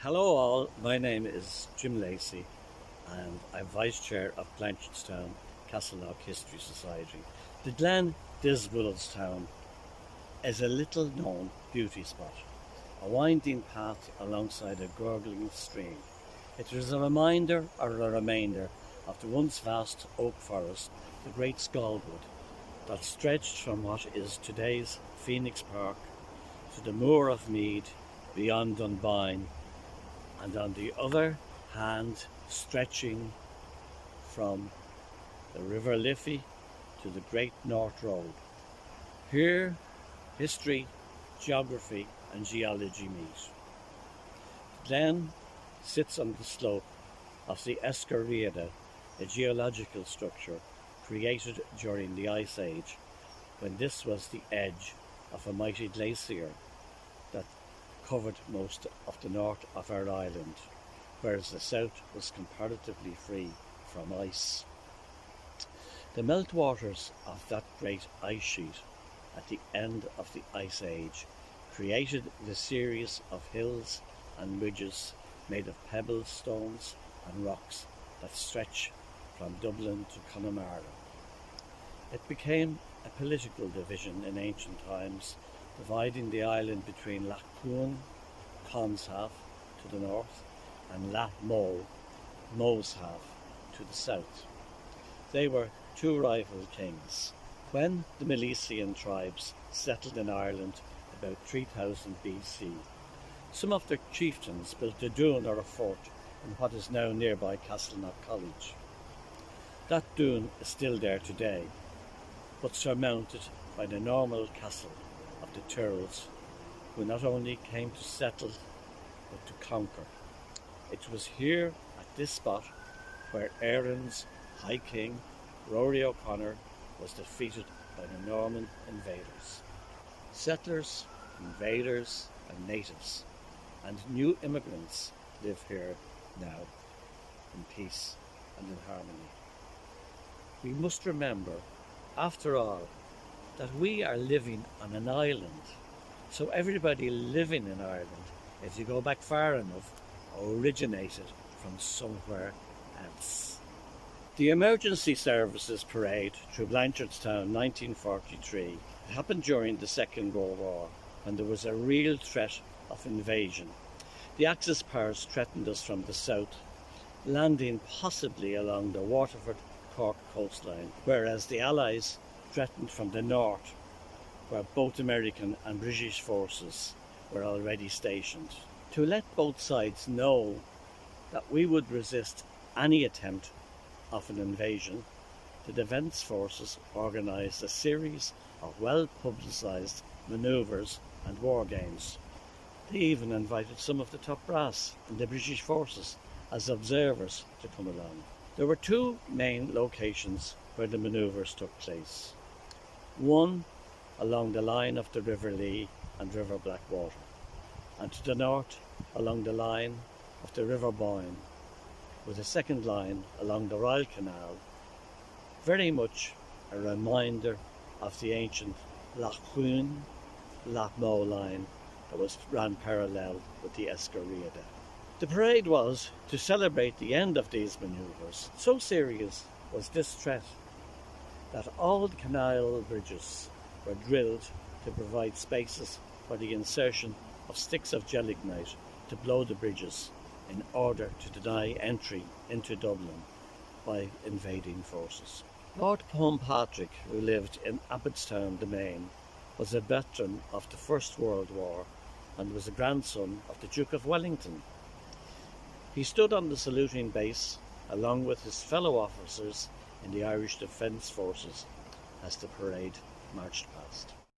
Hello all, my name is Jim Lacey and I'm Vice Chair of Blanchardstown Castleknock History Society. The Glen Disbullestown is a little known beauty spot, a winding path alongside a gurgling stream. It is a reminder or a remainder of the once vast oak forest, the Great Scaldwood, that stretched from what is today's Phoenix Park to the moor of Mead beyond Dunbine, and on the other hand stretching from the River Liffey to the Great North Road. Here history, geography and geology meet. The glen sits on the slope of the Escoriada, a geological structure created during the Ice Age, when this was the edge of a mighty glacier that covered most of the north of our island, whereas the south was comparatively free from ice. The meltwaters of that great ice sheet at the end of the Ice Age created the series of hills and ridges made of pebbles, stones and rocks that stretch from Dublin to Connemara. It became a political division in ancient times, dividing the island between Lough Cuan, Con's half, to the north, and Lough Moe, Moe's half, to the south. They were two rival kings. When the Milesian tribes settled in Ireland about 3000 BC, some of their chieftains built a dune or a fort in what is now nearby Castleknock College. That dune is still there today, but surmounted by the normal castle of the Tyrrells, who not only came to settle but to conquer. It was here at this spot where Erin's High King Rory O'Connor was defeated by the Norman invaders. Settlers, invaders and natives and new immigrants live here now in peace and in harmony. We must remember, after all, that we are living on an island, so everybody living in Ireland, if you go back far enough, originated from somewhere else. The Emergency Services Parade through Blanchardstown 1943 happened during the Second World War, when there was a real threat of invasion. The Axis powers threatened us from the south, landing possibly along the Waterford-Cork coastline, whereas the Allies threatened from the north, where both American and British forces were already stationed. To let both sides know that we would resist any attempt of an invasion, the Defence Forces organised a series of well-publicised manoeuvres and war games. They even invited some of the top brass in the British forces as observers to come along. There were two main locations where the manoeuvres took place. One along the line of the River Lee and River Blackwater, and to the north along the line of the River Boyne, with a second line along the Royal Canal, very much a reminder of the ancient Lough Cuan, Lough Moe line that ran parallel with the Escoriada. The parade was to celebrate the end of these manoeuvres. So serious was this threat that all the canal bridges were drilled to provide spaces for the insertion of sticks of gelignite to blow the bridges in order to deny entry into Dublin by invading forces. Lord Patrick, who lived in Abbottstown Domain, was a veteran of the First World War and was a grandson of the Duke of Wellington. He stood on the saluting base along with his fellow officers in the Irish Defence Forces as the parade marched past.